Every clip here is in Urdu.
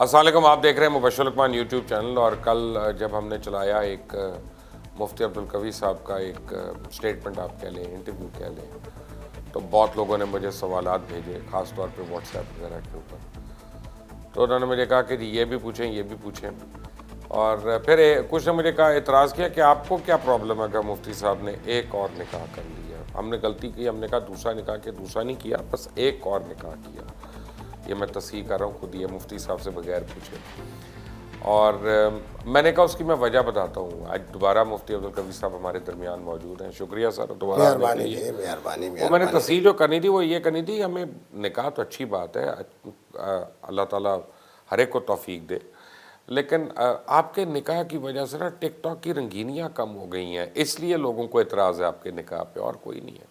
السلام علیکم، آپ دیکھ رہے ہیں مبشر لقمان یوٹیوب چینل. اور کل جب ہم نے چلایا ایک مفتی عبدالقوی صاحب کا ایک سٹیٹمنٹ آپ کہہ لیں، انٹرویو کہہ لیں، تو بہت لوگوں نے مجھے سوالات بھیجے، خاص طور پہ واٹس ایپ وغیرہ کے اوپر. تو انہوں نے مجھے کہا کہ یہ بھی پوچھیں، یہ بھی پوچھیں. اور پھر کچھ نے مجھے کہا، اعتراض کیا کہ آپ کو کیا پرابلم ہے کہ مفتی صاحب نے ایک اور نکاح کر لیا. ہم نے غلطی کی، ہم نے کہا دوسرا نکاح کہ دوسرا نہیں کیا، بس ایک اور نکاح کیا. یہ میں تصحیح کر رہا ہوں خود، یہ مفتی صاحب سے بغیر پوچھے. اور میں نے کہا اس کی میں وجہ بتاتا ہوں. آج دوبارہ مفتی عبدالقوی صاحب ہمارے درمیان موجود ہیں. شکریہ سر دوبارہ آنے کے لیے. مہربانی. وہ میں نے تصحیح جو کرنی تھی وہ یہ کرنی تھی، ہمیں نکاح تو اچھی بات ہے، اللہ تعالیٰ ہر ایک کو توفیق دے، لیکن آپ کے نکاح کی وجہ سے نا ٹک ٹاک کی رنگینیاں کم ہو گئی ہیں، اس لیے لوگوں کو اعتراض ہے آپ کے نکاح پہ، اور کوئی نہیں ہے.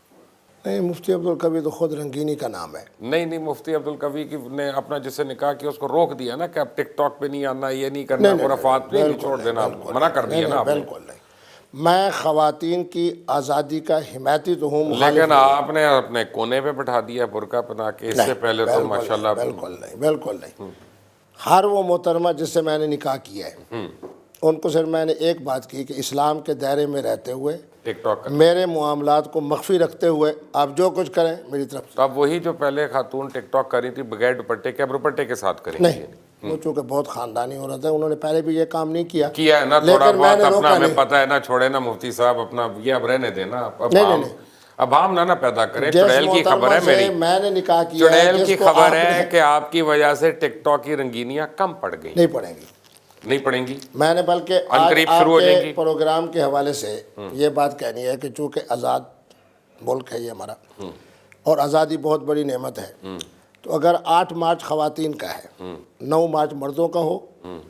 نہیں، مفتی عبدالقوی تو خود رنگینی کا نام ہے. نہیں، مفتی عبدالقوی نے اپنا جس سے نکاح کیا اس کو روک دیا نا کہ اب ٹک ٹاک پہ نہیں آنا، یہ نہیں کرنا، خرافات نہیں چھوڑ دینا، منع کر دیا نا آپ نے. بالکل نہیں. میں خواتین کی آزادی کا حمایتی تو ہوں، لیکن آپ نے اپنے کونے پہ بٹھا دیا برقع پہنا کے. اس سے پہلے تو ماشاءاللہ بالکل نہیں. ہر وہ محترمہ جس سے میں نے نکاح کیا ہے ان کو صرف میں نے ایک بات کی کہ اسلام کے دائرے میں رہتے ہوئے ٹک ٹاک میرے معاملات کو مخفی رکھتے ہوئے آپ جو کچھ کریں میری طرف سے. تو اب وہی جو پہلے خاتون ٹک ٹاک کری تھی بغیر دوپٹے کے، اب دوپٹے کے ساتھ کریں گے؟ نہیں، وہ چونکہ بہت خاندانی عورت ہے، انہوں نے پہلے بھی یہ کام نہیں کیا ہے نا. تھوڑا بہت اپنا ہمیں پتہ ہے نا، چھوڑے نا مفتی صاحب اپنا، یہ اب رہنے دینا. اب ہم نہ پیدا کریں. چڑیل کی خبر ہے میری، میں نے نکاح کیا، چڑیل کی خبر ہے کہ آپ کی وجہ سے ٹک ٹاک کی رنگینیاں کم پڑ گئی. نہیں پڑیں گی. میں نے بلکہ آج آپ کے پروگرام کے حوالے سے یہ بات کہنی ہے کہ چونکہ آزاد ملک ہے یہ ہمارا، اور آزادی بہت بڑی نعمت ہے، تو اگر 8 مارچ خواتین کا ہے، 9 مارچ مردوں کا ہو،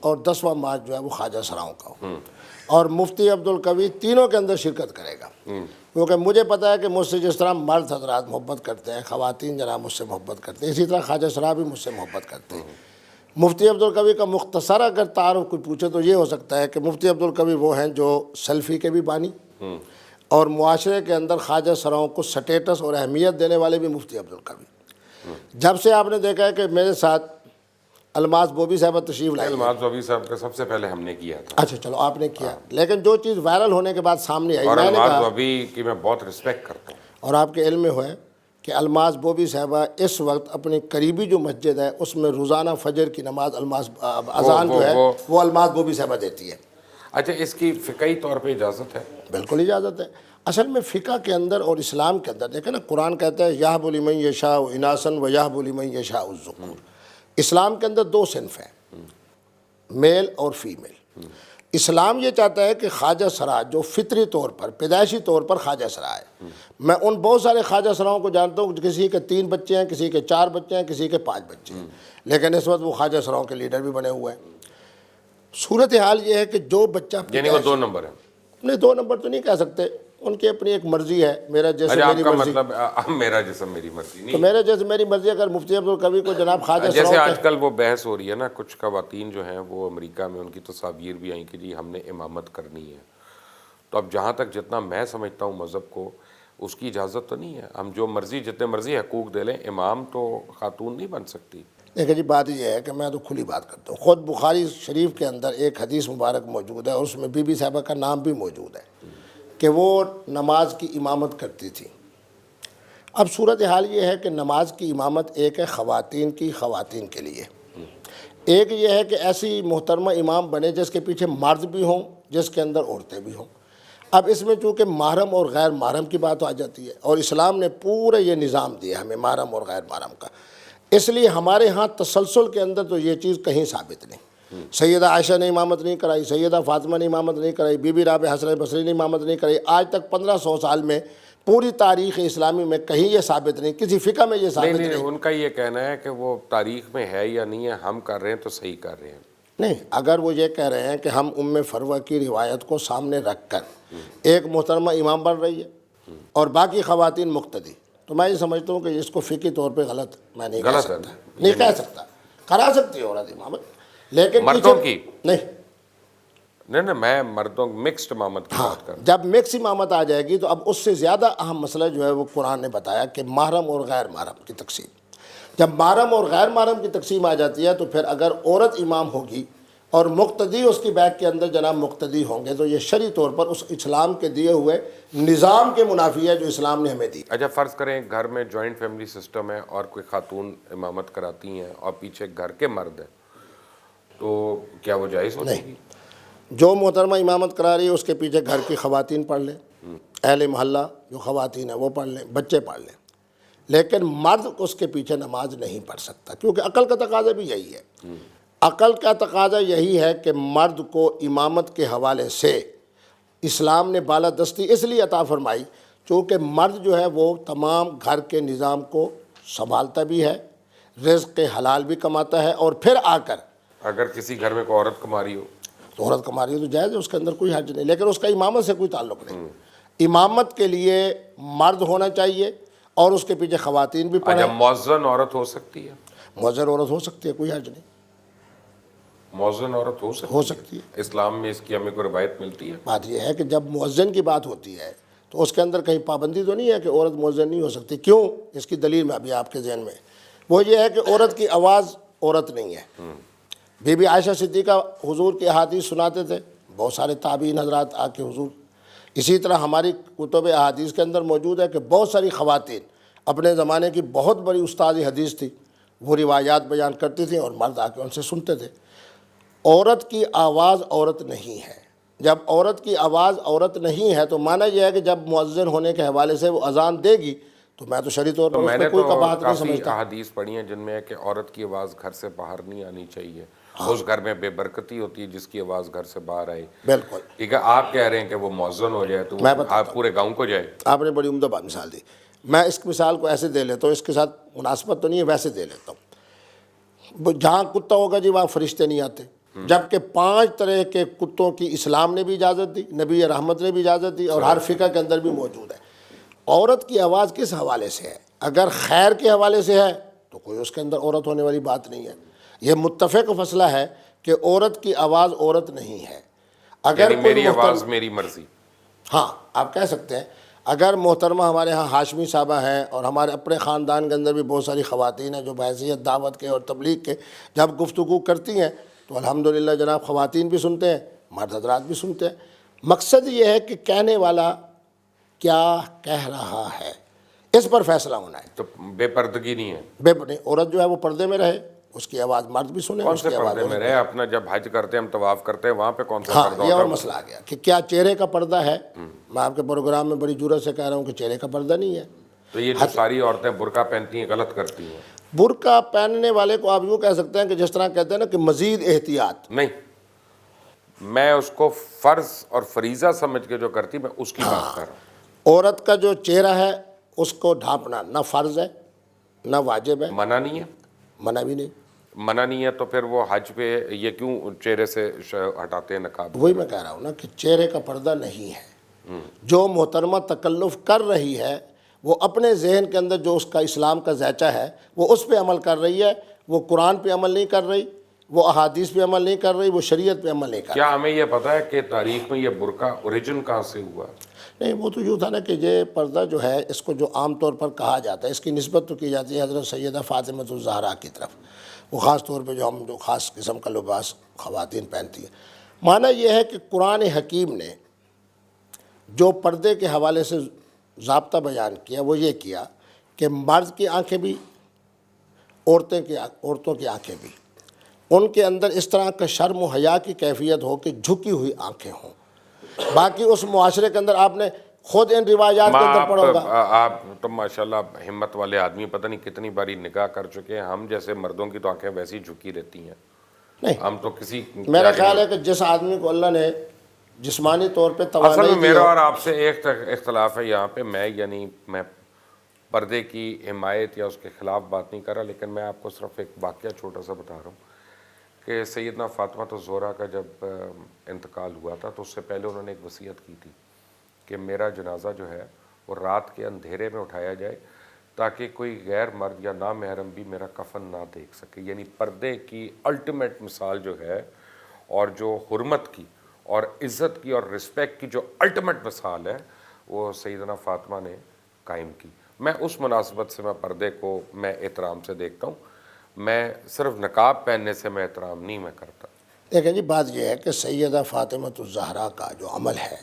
اور 10واں مارچ جو ہے وہ خواجہ سراؤں کا ہو، اور مفتی عبدالقوی تینوں کے اندر شرکت کرے گا. کیونکہ مجھے پتہ ہے کہ مجھ سے جس طرح مرد حضرات محبت کرتے ہیں، خواتین جناب مجھ سے محبت کرتے ہیں، اسی طرح خواجہ سرا بھی مجھ سے محبت کرتے ہیں. مفتی عبدالقوی کا مختصر اگر تعارف کوئی پوچھے تو یہ ہو سکتا ہے کہ مفتی عبدالقوی وہ ہیں جو سیلفی کے بھی بانی، اور معاشرے کے اندر خواجہ سراؤں کو سٹیٹس اور اہمیت دینے والے بھی مفتی عبدالقوی. جب سے آپ نے دیکھا ہے کہ میرے ساتھ الماس بوبی صاحبہ تشریف لائی، الماس بوبی صاحب کا سب سے پہلے ہم نے کیا تھا. اچھا چلو آپ نے کیا، لیکن جو چیز وائرل ہونے کے بعد سامنے آئی، اور میں نے الماس کہا، بوبی کی میں بہت رسپیکٹ کرتا ہوں، اور آپ کے علم میں ہوئے کہ الماس بوبی صاحبہ اس وقت اپنی قریبی جو مسجد ہے اس میں روزانہ فجر کی نماز اذان جو ہے وہ الماس بوبی صاحبہ دیتی ہے. اچھا، اس کی فقہی طور پہ اجازت ہے؟ بالکل اجازت ہے. اصل میں فقہ کے اندر اور اسلام کے اندر دیکھیں نا، قرآن کہتا ہے یہب لمن یشاء اناسا ویہب لمن یشاء الذکور. اسلام کے اندر 2 صنف ہیں، میل اور فیمیل. اسلام یہ چاہتا ہے کہ خواجہ سرا جو فطری طور پر پیدائشی طور پر خواجہ سرا ہے، میں ان بہت سارے خواجہ سراؤں کو جانتا ہوں، کسی کے 3 بچے ہیں، کسی کے 4 بچے ہیں، کسی کے 5 بچے ہیں، لیکن اس وقت وہ خواجہ سراؤں کے لیڈر بھی بنے ہوئے ہیں. صورتحال یہ ہے کہ جو بچہ یعنی وہ 2 نمبر ہے. نہیں، 2 نمبر تو نہیں کہہ سکتے، ان کی اپنی ایک مرضی ہے. میرا جیسے میری مرضی، مطلب میرا جیسا میری مرضی نہیں. تو میرے جیسے میری مرضی. اگر مفتی عبدالقوی کو جناب خواجہ جیسے سراؤں آج کل وہ بحث ہو رہی ہے نا، کچھ خواتین جو ہیں وہ امریکہ میں ان کی تصاویر بھی آئیں کہ جی ہم نے امامت کرنی ہے. تو اب جہاں تک جتنا میں سمجھتا ہوں مذہب کو، اس کی اجازت تو نہیں ہے. ہم جو مرضی جتنے مرضی حقوق دے لیں، امام تو خاتون نہیں بن سکتی. دیکھیں جی، بات یہ ہے کہ میں تو کھلی بات کرتا ہوں. خود بخاری شریف کے اندر ایک حدیث مبارک موجود ہے، اور اس میں بی بی صاحبہ کا نام بھی موجود ہے کہ وہ نماز کی امامت کرتی تھی. اب صورتحال یہ ہے کہ نماز کی امامت ایک ہے خواتین کی، خواتین کے لیے. ایک یہ ہے کہ ایسی محترمہ امام بنے جس کے پیچھے مرد بھی ہوں، جس کے اندر عورتیں بھی ہوں. اب اس میں چونکہ محرم اور غیر محرم کی بات آ جاتی ہے، اور اسلام نے پورے یہ نظام دیا ہمیں محرم اور غیر محرم کا، اس لیے ہمارے ہاں تسلسل کے اندر تو یہ چیز کہیں ثابت نہیں. سیدہ عائشہ نے امامت نہیں کرائی، سیدہ فاطمہ نے امامت نہیں کرائی، بی بی رابعہ حسن بصری نے امامت نہیں کرائی. آج تک 1500 سال میں پوری تاریخ اسلامی میں کہیں یہ ثابت نہیں، کسی فقہ میں یہ ثابت نہیں. ان کا یہ کہنا ہے کہ وہ تاریخ میں ہے یا نہیں ہے، ہم کر رہے ہیں تو صحیح کر رہے ہیں. نہیں، اگر وہ یہ کہہ رہے ہیں کہ ہم فروہ کی روایت کو سامنے رکھ کر ایک محترمہ امام بن رہی ہے اور باقی خواتین مقتدی، تو میں یہ سمجھتا ہوں کہ اس کو فقہی طور پہ غلط میں نہیں کہہ سکتا. نہیں کہہ سکتا، کرا سکتی ہے عورت امامت، لیکن مردوں کی نہیں، میں مردوں مکسڈ امامت کی بات کر رہا ہوں. جب مکس امامت آ جائے گی تو اب اس سے زیادہ اہم مسئلہ جو ہے وہ قرآن نے بتایا کہ محرم اور غیر محرم کی تقسیم. جب محرم اور غیر محرم کی تقسیم آ جاتی ہے تو پھر اگر عورت امام ہوگی اور مقتدی اس کی بیک کے اندر جناب مقتدی ہوں گے تو یہ شرعی طور پر اس اسلام کے دیے ہوئے نظام کے منافی ہے جو اسلام نے ہمیں دی۔ اچھا فرض کریں گھر میں جوائنٹ فیملی سسٹم ہے اور کوئی خاتون امامت کراتی ہیں اور پیچھے گھر کے مرد ہیں، تو کیا وہ جائز ہو جائے گی؟ جو محترمہ امامت کرا رہی ہے اس کے پیچھے گھر کی خواتین پڑھ لیں، اہل محلہ جو خواتین ہیں وہ پڑھ لیں، بچے پڑھ لیں، لیکن مرد اس کے پیچھے نماز نہیں پڑھ سکتا، کیونکہ عقل کا تقاضا بھی یہی ہے۔ عقل کا تقاضا یہی ہے کہ مرد کو امامت کے حوالے سے اسلام نے بالادستی اس لیے عطا فرمائی چونکہ مرد جو ہے وہ تمام گھر کے نظام کو سنبھالتا بھی ہے، رزق حلال بھی کماتا ہے، اور پھر آ کر اگر کسی گھر میں کوئی عورت کما رہی ہو تو عورت کما رہی ہے تو جائز ہے، اس کے اندر کوئی حرج نہیں، لیکن اس کا امامت سے کوئی تعلق نہیں۔ امامت کے لیے مرد ہونا چاہیے اور اس کے پیچھے خواتین بھی پڑھیں۔ اچھا مؤذن عورت ہو سکتی ہے؟ مؤذن عورت ہو سکتی ہے، کوئی حرج نہیں، مؤذن عورت ہو سکتی ہے۔ اسلام میں اس کی ہمیں کوئی روایت ملتی ہے؟ بات یہ ہے کہ جب مؤذن کی بات ہوتی ہے تو اس کے اندر کہیں پابندی تو نہیں ہے کہ عورت مؤذن نہیں ہو سکتی۔ کیوں؟ اس کی دلیل میں ابھی آپ کے ذہن میں وہ یہ ہے کہ عورت کی آواز عورت نہیں ہے۔ بی بی عائشہ صدیقہ حضور کی احادیث سناتے تھے، بہت سارے تابعین حضرات آ کے حضور، اسی طرح ہماری کتب احادیث کے اندر موجود ہے کہ بہت ساری خواتین اپنے زمانے کی بہت بڑی استاد حدیث تھی، وہ روایات بیان کرتی تھیں اور مرد آ کے ان سے سنتے تھے۔ عورت کی آواز عورت نہیں ہے۔ جب عورت کی آواز عورت نہیں ہے تو معنی یہ ہے کہ جب مؤذن ہونے کے حوالے سے وہ اذان دے گی تو میں تو شرعی طور تو پر میں اس نے میں کوئی تو قباحت نہیں کافی سمجھتا۔ احادیث پڑھی ہیں جن میں ہے کہ عورت کی آواز گھر سے باہر نہیں آنی چاہیے، اس گھر میں بے برکتی ہوتی ہے جس کی آواز گھر سے باہر آئے۔ بالکل، ٹھیک ہے، آپ کہہ رہے ہیں کہ وہ مؤذن ہو جائے تو میں وہ آپ پورے گاؤں کو جائے؟ آپ نے بڑی عمدہ بات مثال دی، میں اس مثال کو ایسے دے لیتا ہوں، اس کے ساتھ مناسبت تو نہیں ہے، ویسے دے لیتا ہوں۔ جہاں کتا ہوگا جی وہاں فرشتے نہیں آتے، جبکہ 5 طرح کے کتوں کی اسلام نے بھی اجازت دی، نبی رحمت نے بھی اجازت دی، اور ہر فقہ کے اندر بھی موجود ہے۔ عورت کی آواز کس حوالے سے ہے؟ اگر خیر کے حوالے سے ہے تو کوئی اس کے اندر عورت ہونے والی بات نہیں ہے۔ یہ متفق فیصلہ ہے کہ عورت کی آواز عورت نہیں ہے۔ اگر یعنی کوئی میری آواز میری مرضی۔ ہاں آپ کہہ سکتے ہیں، اگر محترمہ ہمارے ہاں ہاشمی صاحبہ ہیں اور ہمارے اپنے خاندان کے اندر بھی بہت ساری خواتین ہیں جو بحیثیت دعوت کے اور تبلیغ کے جب گفتگو کرتی ہیں تو الحمدللہ جناب خواتین بھی سنتے ہیں، مرد حضرات بھی سنتے ہیں۔ مقصد یہ ہے کہ کہنے والا کیا کہہ رہا ہے، اس پر فیصلہ ہونا ہے۔ تو بے پردگی نہیں ہے؟ عورت جو ہے وہ پردے میں رہے، اس کی آواز مرد بھی سنے، کون اس سے کی آواز پردے میں رہے؟ اپنا جب حج کرتے ہیں ہم طواف کرتے ہیں وہاں پہ کون سا ہاں پردہ یہ اور ہوتا ہے؟ مسئلہ آ گیا کہ کیا چہرے کا پردہ ہے۔ میں آپ کے پروگرام میں بڑی جرأت سے کہہ رہا ہوں کہ چہرے کا پردہ نہیں ہے۔ تو یہ جو ساری عورتیں برقع پہنتی ہیں غلط کرتی ہیں؟ برقع پہننے والے کو آپ یوں کہہ سکتے ہیں کہ جس طرح کہتے ہیں نا کہ مزید احتیاط۔ نہیں، میں اس کو فرض اور فریضہ سمجھ کے جو کرتی میں اس کی بات کر رہا ہوں۔ عورت کا جو چہرہ ہے اس کو ڈھانپنا نہ فرض ہے نہ واجب ہے، منع نہیں ہے؟ منع بھی نہیں۔ منع نہیں ہے تو پھر وہ حج پہ یہ کیوں چہرے سے ہٹاتے ہیں نقاب؟ وہی میں کہہ رہا ہوں نا کہ چہرے کا پردہ نہیں ہے۔ جو محترمہ تکلف کر رہی ہے وہ اپنے ذہن کے اندر جو اس کا اسلام کا ذائچہ ہے وہ اس پہ عمل کر رہی ہے، وہ قرآن پہ عمل نہیں کر رہی، وہ احادیث پہ عمل نہیں کر رہی، وہ شریعت پہ عمل نہیں کر رہی۔ کیا ہمیں یہ پتہ ہے کہ تاریخ میں یہ برقع اوریجن کہاں سے ہوا؟ نہیں، وہ تو یوں تھا نا کہ یہ پردہ جو ہے اس کو جو عام طور پر کہا جاتا ہے، اس کی نسبت تو کی جاتی ہے حضرت سیدہ فاطمہ الزہرا کی طرف، وہ خاص طور پہ جو خاص قسم کا لباس خواتین پہنتی ہیں۔ معنی یہ ہے کہ قرآن حکیم نے جو پردے کے حوالے سے ضابطہ بیان کیا وہ یہ کیا کہ مرد کی آنکھیں بھی، عورتوں کی آنکھیں بھی، ان کے اندر اس طرح کا شرم و حیا کی کیفیت ہو کہ جھکی ہوئی آنکھیں ہوں۔ باقی اس معاشرے کے اندر آپ نے خود ان روایات کے اندر پڑھا ہوگا۔ آپ تو ماشاءاللہ ہمت والے آدمی، پتہ نہیں کتنی باری نگاہ کر چکے ہیں، ہم جیسے مردوں کی تو آنکھیں ویسی جھکی رہتی ہیں۔ نہیں، ہم تو کسی میرا خیال ہے کہ جس آدمی کو اللہ نے جسمانی طور پہ اصل توانائی میں دی میرا ہو، اور آپ سے ایک اختلاف ہے یہاں پہ، میں پردے کی حمایت یا اس کے خلاف بات نہیں کر رہا، لیکن میں آپ کو صرف ایک واقعہ چھوٹا سا بتا رہا ہوں کہ سیدنا فاطمہ الزہرا کا جب انتقال ہوا تھا تو اس سے پہلے انہوں نے ایک وصیت کی تھی کہ میرا جنازہ جو ہے وہ رات کے اندھیرے میں اٹھایا جائے تاکہ کوئی غیر مرد یا نامحرم بھی میرا کفن نہ دیکھ سکے۔ یعنی پردے کی الٹیمیٹ مثال جو ہے اور جو حرمت کی اور عزت کی اور رسپیکٹ کی جو الٹیمیٹ مثال ہے وہ سیدنا فاطمہ نے قائم کی۔ میں اس مناسبت سے میں پردے کو میں احترام سے دیکھتا ہوں، میں صرف نقاب پہننے سے میں احترام نہیں میں کرتا۔ دیکھیں جی، بات یہ ہے کہ سیدہ فاطمۃ الزہرا کا جو عمل ہے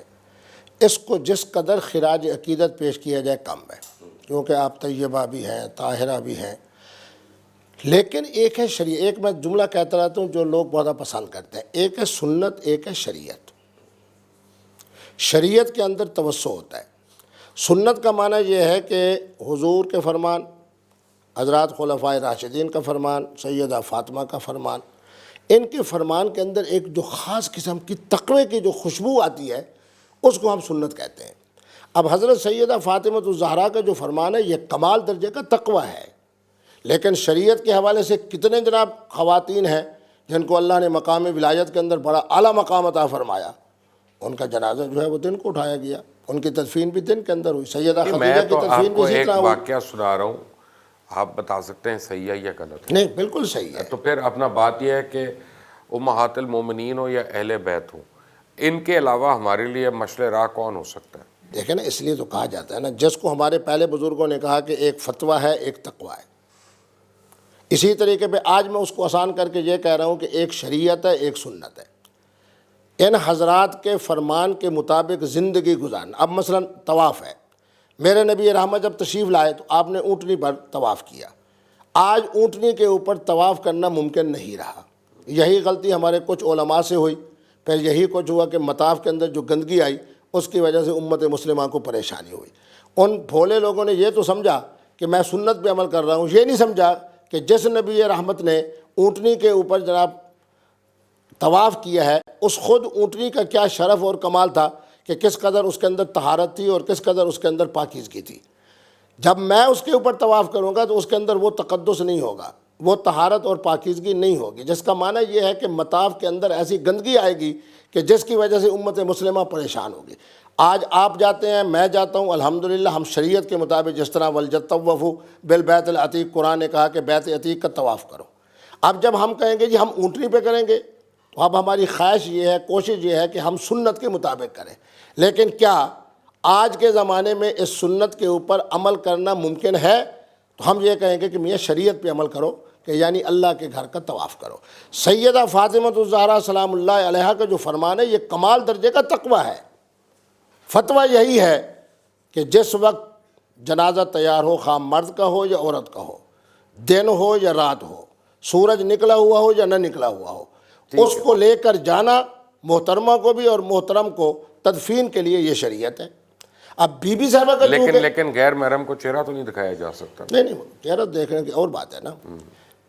اس کو جس قدر خراج عقیدت پیش کیا جائے کم ہے، کیونکہ آپ طیبہ بھی ہیں، طاہرہ بھی ہیں، لیکن ایک ہے شریعت۔ ایک میں جملہ کہتا رہتا ہوں جو لوگ بہت پسند کرتے ہیں، ایک ہے سنت، ایک ہے شریعت۔ شریعت کے اندر توسع ہوتا ہے۔ سنت کا معنی یہ ہے کہ حضور کے فرمان، حضرات خلفائے راشدین کا فرمان، سیدہ فاطمہ کا فرمان، ان کے فرمان کے اندر ایک جو خاص قسم کی تقوی کی جو خوشبو آتی ہے اس کو ہم سنت کہتے ہیں۔ اب حضرت سیدہ فاطمۃ الزہرا کا جو فرمان ہے یہ کمال درجے کا تقوی ہے، لیکن شریعت کے حوالے سے کتنے جناب خواتین ہیں جن کو اللہ نے مقام ولایت کے اندر بڑا اعلیٰ مقام عطا فرمایا، ان کا جنازہ جو ہے وہ دن کو اٹھایا گیا، ان کی تدفین بھی دن کے اندر ہوئی، سیدہ میں خدیجہ کی تو آپ تدفین بھی کو اسی ایک طرح ہوئی۔ واقعہ سنا رہا ہوں، آپ بتا سکتے ہیں صحیح ہے یا غلط ہے؟ نہیں، بالکل صحیح ہے۔ تو پھر اپنا بات یہ ہے کہ امہات المومنین ہو یا اہل بیت ہو، ان کے علاوہ ہمارے لیے مشعل راہ کون ہو سکتا ہے؟ دیکھیں نا، اس لیے تو کہا جاتا ہے نا، جس کو ہمارے پہلے بزرگوں نے کہا کہ ایک فتویٰ ہے، ایک تقویٰ ہے، اسی طریقے پہ آج میں اس کو آسان کر کے یہ کہہ رہا ہوں کہ ایک شریعت ہے، ایک سنت ہے۔ ان حضرات کے فرمان کے مطابق زندگی گزارنا۔ اب مثلا طواف ہے، میرے نبی رحمت جب تشریف لائے تو آپ نے اونٹنی پر طواف کیا، آج اونٹنی کے اوپر طواف کرنا ممکن نہیں رہا۔ یہی غلطی ہمارے کچھ علماء سے ہوئی، پھر یہی کچھ ہوا کہ مطاف کے اندر جو گندگی آئی اس کی وجہ سے امت مسلمہ کو پریشانی ہوئی۔ ان بھولے لوگوں نے یہ تو سمجھا کہ میں سنت پہ عمل کر رہا ہوں، یہ نہیں سمجھا کہ جس نبی رحمت نے اونٹنی کے اوپر جناب طواف کیا ہے، اس خود اونٹنی کا کیا شرف اور کمال تھا کہ کس قدر اس کے اندر طہارت تھی اور کس قدر اس کے اندر پاکیزگی تھی۔ جب میں اس کے اوپر طواف کروں گا تو اس کے اندر وہ تقدس نہیں ہوگا، وہ طہارت اور پاکیزگی نہیں ہوگی، جس کا معنی یہ ہے کہ مطاف کے اندر ایسی گندگی آئے گی کہ جس کی وجہ سے امت مسلمہ پریشان ہوگی۔ آج آپ جاتے ہیں، میں جاتا ہوں، الحمدللہ ہم شریعت کے مطابق جس طرح وَلْيَطَّوَّفُوا بِالْبَيْتِ الْعَتِيقِ، قرآن نے کہا کہ بیت عتیق کا طواف کرو۔ اب جب ہم کہیں گے جی ہم اونٹنی پہ کریں گے تو اب ہماری خواہش یہ ہے، کوشش یہ ہے کہ ہم سنت کے مطابق کریں، لیکن کیا آج کے زمانے میں اس سنت کے اوپر عمل کرنا ممکن ہے؟ تو ہم یہ کہیں گے کہ میاں شریعت پہ عمل کرو، کہ یعنی اللہ کے گھر کا طواف کرو۔ سیدہ فاطمۃ الزہرا سلام اللہ علیہا کا جو فرمان ہے یہ کمال درجے کا تقویٰ ہے۔ فتویٰ یہی ہے کہ جس وقت جنازہ تیار ہو، خواہ مرد کا ہو یا عورت کا ہو، دن ہو یا رات ہو، سورج نکلا ہوا ہو یا نہ نکلا ہوا ہو، اس کو لے کر جانا محترمہ کو بھی اور محترم کو تدفین کے لیے یہ شریعت ہے۔ اب بی بی صاحبہ کا لیکن غیر محرم کو چہرہ تو نہیں دکھایا جا سکتا؟ نہیں، چہرہ دیکھنے کی اور بات ہے نا۔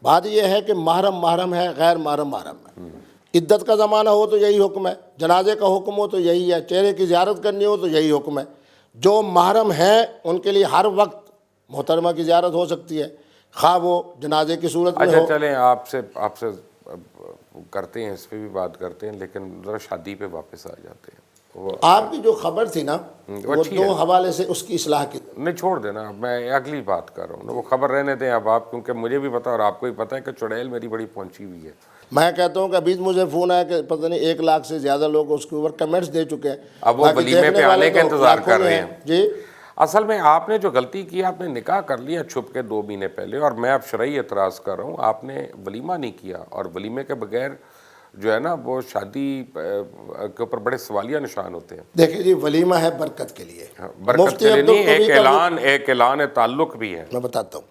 بات یہ ہے کہ محرم محرم ہے، غیر محرم محرم ہے۔ عدت کا زمانہ ہو تو یہی حکم ہے، جنازے کا حکم ہو تو یہی ہے، چہرے کی زیارت کرنی ہو تو یہی حکم ہے۔ جو محرم ہیں ان کے لیے ہر وقت محترمہ کی زیارت ہو سکتی ہے، خواہ وہ جنازے کی صورت میں ہو۔ اچھا چلیں، آپ سے کرتے ہیں، اس پہ بھی بات کرتے ہیں، لیکن ذرا شادی پہ واپس آ جاتے ہیں۔ آپ کی جو خبر تھی نا وہ دو حوالے سے اس کی اصلاح کی۔ نہیں، چھوڑ دینا، میں اگلی بات کر رہا ہوں نا، وہ خبر رہنے دیں اب آپ، کیونکہ مجھے بھی پتا اور آپ کو بھی پتا ہے کہ چڑیل میری بڑی پہنچی ہوئی ہے۔ میں کہتا ہوں کہ ابھی مجھے فون آیا کہ پتہ نہیں 1 لاکھ سے زیادہ لوگ اس کے اوپر کمنٹس دے چکے ہیں، اب وہ ولیمے پہ آنے کا انتظار کر رہے ہیں۔ جی اصل میں آپ نے جو غلطی کی، آپ نے نکاح کر لیا چھپ کے 2 مہینے پہلے، اور میں اب شرعی اعتراض کر رہا ہوں، آپ نے ولیمہ نہیں کیا، اور ولیمے کے بغیر جو ہے نا وہ شادی کے اوپر بڑے سوالیہ نشان ہوتے ہیں۔ دیکھیں جی، ولیمہ ہے برکت کے لیے، برکت کے لیے نہیں، ایک اعلان تعلق بھی ہے۔ میں بتاتا ہوں،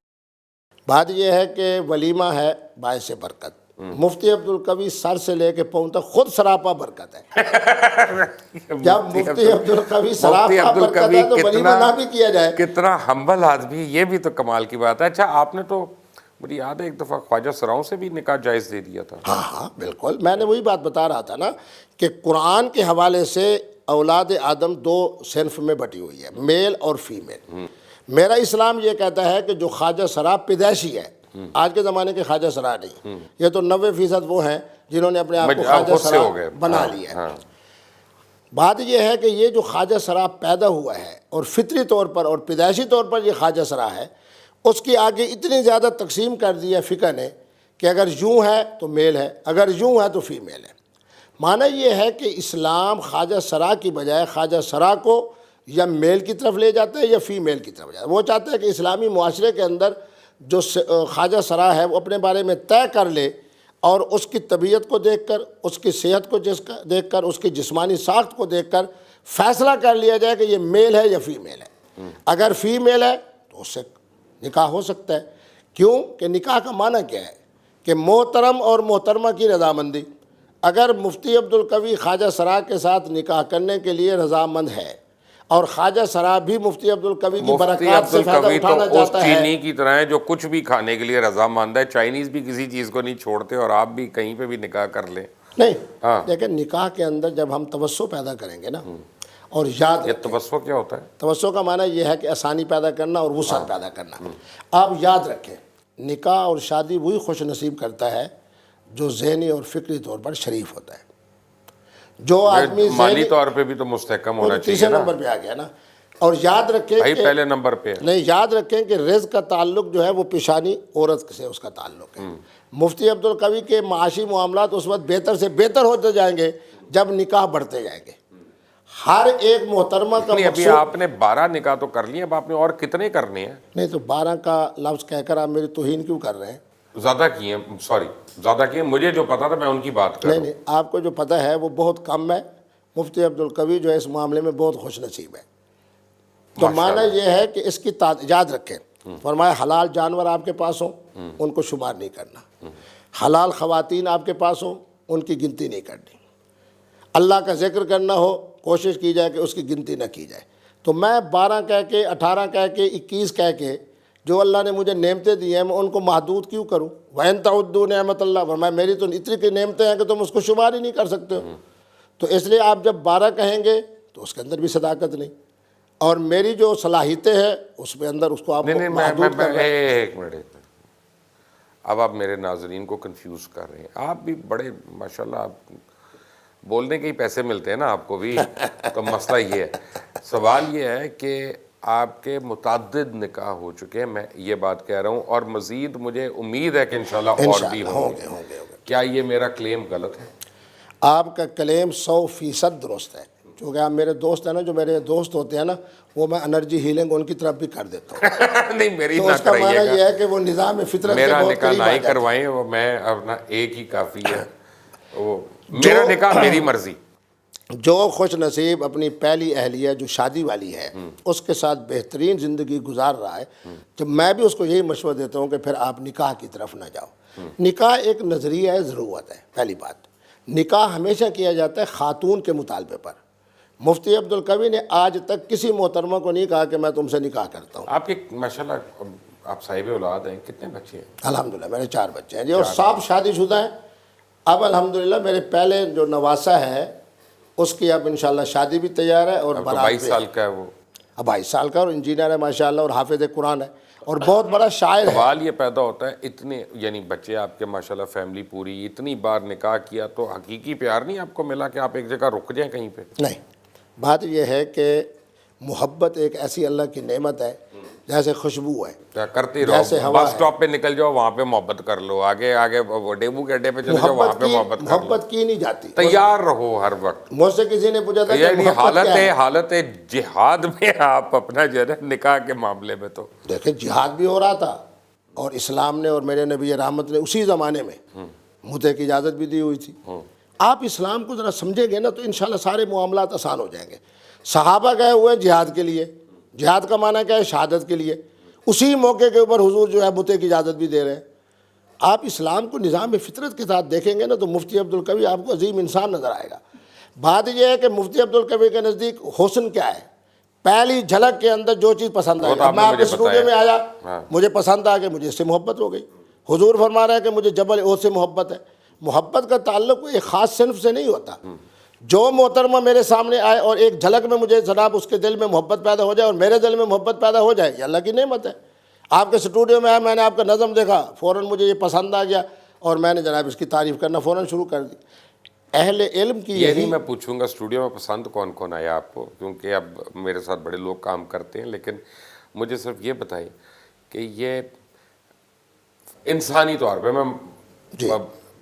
بات یہ ہے کہ ولیمہ ہے باعث برکت۔ مفتی عبدالقوی سر سے لے کے پاؤں تک خود سراپا برکت ہے۔ جب مفتی عبدالقوی سراپا برکت ہے تو ولیمہ نہ بھی کیا جائے۔ کتنا ہمبل آدمی، یہ بھی تو کمال کی بات ہے۔ اچھا، آپ نے تو مجھے یاد ہے ایک دفعہ خواجہ سراؤں سے بھی نکاح جائز دے دیا تھا۔ ہاں بالکل، میں نے وہی بات بتا رہا تھا نا کہ قرآن کے حوالے سے اولاد آدم 2 صنف میں بٹی ہوئی ہے، میل اور فیمیل۔ میرا اسلام یہ کہتا ہے کہ جو خواجہ سرا پیدائشی ہے، آج کے زمانے کے خواجہ سرا نہیں، یہ تو 90% وہ ہیں جنہوں نے اپنے آپ کو خواجہ سرا بنا لیا ہے۔ بات یہ ہے کہ یہ جو خواجہ سرا پیدا ہوا ہے اور فطری طور پر اور پیدائشی طور پر یہ خواجہ سرا ہے، اس کی آگے اتنی زیادہ تقسیم کر دی ہے فقہ نے کہ اگر یوں ہے تو میل ہے، اگر یوں ہے تو فیمیل ہے۔ معنی یہ ہے کہ اسلام خواجہ سرا کی بجائے خواجہ سرا کو یا میل کی طرف لے جاتا ہے یا فیمیل کی طرف جاتا ہے. وہ چاہتا ہے کہ اسلامی معاشرے کے اندر جو خواجہ سرا ہے وہ اپنے بارے میں طے کر لے اور اس کی طبیعت کو دیکھ کر, اس کی صحت کو دیکھ کر, اس کی جسمانی ساخت کو دیکھ کر فیصلہ کر لیا جائے کہ یہ میل ہے یا فیمیل ہے. اگر فیمیل ہے تو اس سے نکاح ہو سکتا ہے. کیوں کہ نکاح کا معنی کیا ہے کہ محترم اور محترمہ کی رضامندی. اگر مفتی عبدالقوی خواجہ سرا کے ساتھ نکاح کرنے کے لیے رضامند ہے اور خواجہ سرا بھی مفتی عبدالقوی کی برکات سے فائدہ اٹھانا چاہتا ہے. چینی کی طرح ہے جو کچھ بھی کھانے کے لیے رضامند ہے. چائنیز بھی کسی چیز کو نہیں چھوڑتے اور آپ بھی کہیں پہ بھی نکاح کر لیں. نہیں لیکن نکاح کے اندر جب ہم توسع پیدا کریں گے نا, اور یاد یہ توسع کیا ہوتا ہے؟ توسع کا معنی یہ ہے کہ آسانی پیدا کرنا اور وسعت پیدا کرنا. آپ یاد رکھیں نکاح اور شادی وہی خوش نصیب کرتا ہے جو ذہنی اور فکری طور پر شریف ہوتا ہے. جو آدمی مالی طور پہ بھی تو مستحکم ہونا چاہیے تیسرے نمبر پہ آ گیا نا. اور یاد رکھیں بھائی کہ پہلے نمبر پہ نہیں, یاد رکھیں کہ رزق کا تعلق جو ہے وہ پیشانی عورت سے اس کا تعلق ہے. مفتی عبدالقوی کے معاشی معاملات اس وقت بہتر سے بہتر ہوتے جائیں گے جب نکاح بڑھتے جائیں گے. ہر ایک محترمہ کا ابھی آپ نے 12 نکاح تو کر لیے, اب آپ نے اور کتنے کرنے ہیں؟ نہیں تو 12 کا لفظ کہہ کر آپ میری توہین کیوں کر رہے ہیں؟ زیادہ کیے ہیں, سوری زیادہ کیے, مجھے جو پتا تھا میں ان کی بات کر رہا ہوں. نہیں, آپ کو جو پتہ ہے وہ بہت کم ہے. مفتی عبدالقوی جو ہے اس معاملے میں بہت خوش نصیب ہے. تو معنی یہ ہے کہ اس کی یاد رکھیں, فرمایا حلال جانور آپ کے پاس ہوں ان کو شمار نہیں کرنا, حلال خواتین آپ کے پاس ہوں ان کی گنتی نہیں کرنی, اللہ کا ذکر کرنا ہو کوشش کی جائے کہ اس کی گنتی نہ کی جائے. تو میں 12 کہہ کے 18 کہہ کے 21 کہہ کے جو اللہ نے مجھے نعمتیں دی ہیں میں ان کو محدود کیوں کروں؟ وَإِن تَعُدُّوا نِعْمَتَ اللَّهِ, فرمایا میری تو اتنی کی نعمتیں ہیں کہ تم اس کو شمار ہی نہیں کر سکتے ہو. تو اس لیے آپ جب 12 کہیں گے تو اس کے اندر بھی صداقت نہیں, اور میری جو صلاحیتیں ہیں اس میں اندر اس کو آپ محدود کر رہے ہیں. ایک منٹ, اب آپ میرے ناظرین کو کنفیوز کر رہے ہیں. آپ بھی بڑے ماشاءاللہ آپ بولنے کے ہی پیسے ملتے ہیں نا آپ کو بھی, تو مسئلہ یہ ہے, سوال یہ ہے کہ آپ کے متعدد نکاح ہو چکے ہیں, میں یہ بات کہہ رہا ہوں, اور مزید مجھے امید ہے کہ انشاءاللہ اور بھی ہوں گے. کیا یہ میرا کلیم غلط ہے؟ آپ کا کلیم 100% درست ہے. چونکہ آپ میرے دوست ہیں نا, جو میرے دوست ہوتے ہیں نا وہ میں انرجی ہیلنگ ان کی طرف بھی کر دیتا ہوں. نہیں میری تو نہ اس کا کرائیے معنی گا, یہ ہے کہ وہ نظام فطرت کے میرا بہت نکاح قریب نہ آ ہی جاتا ہے. کروائیں, وہ میں اپنا ایک ہی کافی ہے, وہ میرا نکاح میری مرضی. جو خوش نصیب اپنی پہلی اہلیہ جو شادی والی ہے اس کے ساتھ بہترین زندگی گزار رہا ہے, جب میں بھی اس کو یہی مشورہ دیتا ہوں کہ پھر آپ نکاح کی طرف نہ جاؤ. نکاح ایک نظریہ ہے, ضرورت ہے. پہلی بات, نکاح ہمیشہ کیا جاتا ہے خاتون کے مطالبے پر. مفتی عبدالقوی نے آج تک کسی محترمہ کو نہیں کہا کہ میں تم سے نکاح کرتا ہوں. آپ کے ماشاءاللہ آپ صاحب اولاد ہیں, کتنے بچے ہیں؟ الحمدللہ میرے 4 بچے ہیں جی, اور سب شادی شدہ ہیں. اب الحمدللہ میرے پہلے جو نواسہ ہے اس کی اب انشاءاللہ شادی بھی تیار ہے, اور اب تو بارات 22 سال کا ہے وہ. اب 22 سال کا, اور انجینئر ہے ماشاءاللہ, اور حافظ قرآن ہے, اور بہت بڑا شاعر ہے. سوال یہ پیدا ہوتا ہے, اتنے یعنی بچے آپ کے ماشاءاللہ, فیملی پوری, اتنی بار نکاح کیا, تو حقیقی پیار نہیں آپ کو ملا کہ آپ ایک جگہ رک جائیں کہیں پہ؟ نہیں, بات یہ ہے کہ محبت ایک ایسی اللہ کی نعمت ہے جیسے خوشبو ہے, کیا کرتے جیسے رہو, ہوا بس اسٹاپ پہ نکل جاؤ وہاں پہ محبت کر لو, آگے آگے وہ ڈیبو کے اڈے پہ چلے جاؤ وہاں پہ محبت کر لو. محبت کی نہیں جاتی, تیار رہو ہر وقت. مجھ سے کسی نے پوچھا تھا کہ یعنی محبت کیا ہے. حالت جہاد میں آپ اپنا جو ہے نکاح کے معاملے میں تو دیکھیں جہاد بھی ہو رہا تھا, اور اسلام نے اور میرے نبی رحمت نے اسی زمانے میں متے کی اجازت بھی دی ہوئی تھی. آپ اسلام کو ذرا سمجھیں گے نا تو انشاءاللہ سارے معاملات آسان ہو جائیں گے. صحابہ گئے ہوئے جہاد کے لیے, جہاد کا معنی کیا ہے؟ شہادت کے لیے. اسی موقع کے اوپر حضور جو ہے متے کی اجازت بھی دے رہے ہیں. آپ اسلام کو نظام فطرت کے ساتھ دیکھیں گے نا تو مفتی عبدالقوی آپ کو عظیم انسان نظر آئے گا. بات یہ ہے کہ مفتی عبدالقوی کے نزدیک حسن کیا ہے؟ پہلی جھلک کے اندر جو چیز پسند آئی. اب میں آپ کے اسٹوڈیو میں آیا, مجھے پسند آ گئی, مجھے اس سے محبت ہو گئی. حضور فرما رہا ہے کہ مجھے جبل احد سے محبت ہے. محبت کا تعلق ایک خاص صنف سے نہیں ہوتا. جو محترمہ میرے سامنے آئے اور ایک جھلک میں مجھے جناب اس کے دل میں محبت پیدا ہو جائے اور میرے دل میں محبت پیدا ہو جائے, یہ اللہ کی نعمت ہے. آپ کے اسٹوڈیو میں آیا, میں نے آپ کا نظم دیکھا, فوراً مجھے یہ پسند آ گیا اور میں نے جناب اس کی تعریف کرنا فوراً شروع کر دی. اہل علم کی یہ نہیں میں پوچھوں گا اسٹوڈیو میں پسند کون کون آیا آپ کو, کیونکہ اب میرے ساتھ بڑے لوگ کام کرتے ہیں, لیکن مجھے صرف یہ بتائیے کہ یہ انسانی طور پہ, میں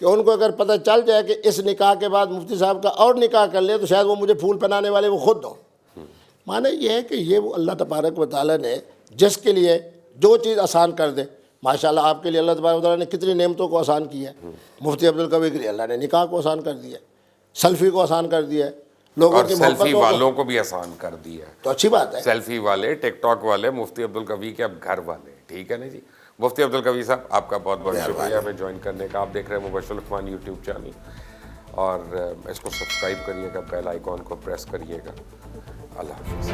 کہ ان کو اگر پتہ چل جائے کہ اس نکاح کے بعد مفتی صاحب کا اور نکاح کر لے تو شاید وہ مجھے پھول پہنانے والے وہ خود ہوں۔ معنی یہ ہے کہ یہ وہ اللہ تبارک و تعالیٰ نے جس کے لیے جو چیز آسان کر دے، ماشاءاللہ آپ کے لیے اللہ تبارک و تعالیٰ نے کتنی نعمتوں کو آسان کیا ہے۔ مفتی عبدالقوی کے لیے اللہ نے نکاح کو آسان کر دیا ہے، سیلفی کو آسان کر دیا ہے، لوگوں اور کی سیلفی محبتوں کو، والوں کو بھی آسان کر دیا ہے، تو اچھی بات ہے۔ سیلفی والے، ٹک ٹاک والے، مفتی عبدالقوی کے اب گھر والے، ٹھیک ہے نا جی۔ مفتی عبدالقوی صاحب آپ کا بہت بہت شکریہ ہمیں جوائن کرنے کا۔ آپ دیکھ رہے ہیں مبشر الرحمان یوٹیوب چینل، اور اس کو سبسکرائب کریے گا، بیل آئیکن کو پریس کریے گا۔ اللہ حافظ۔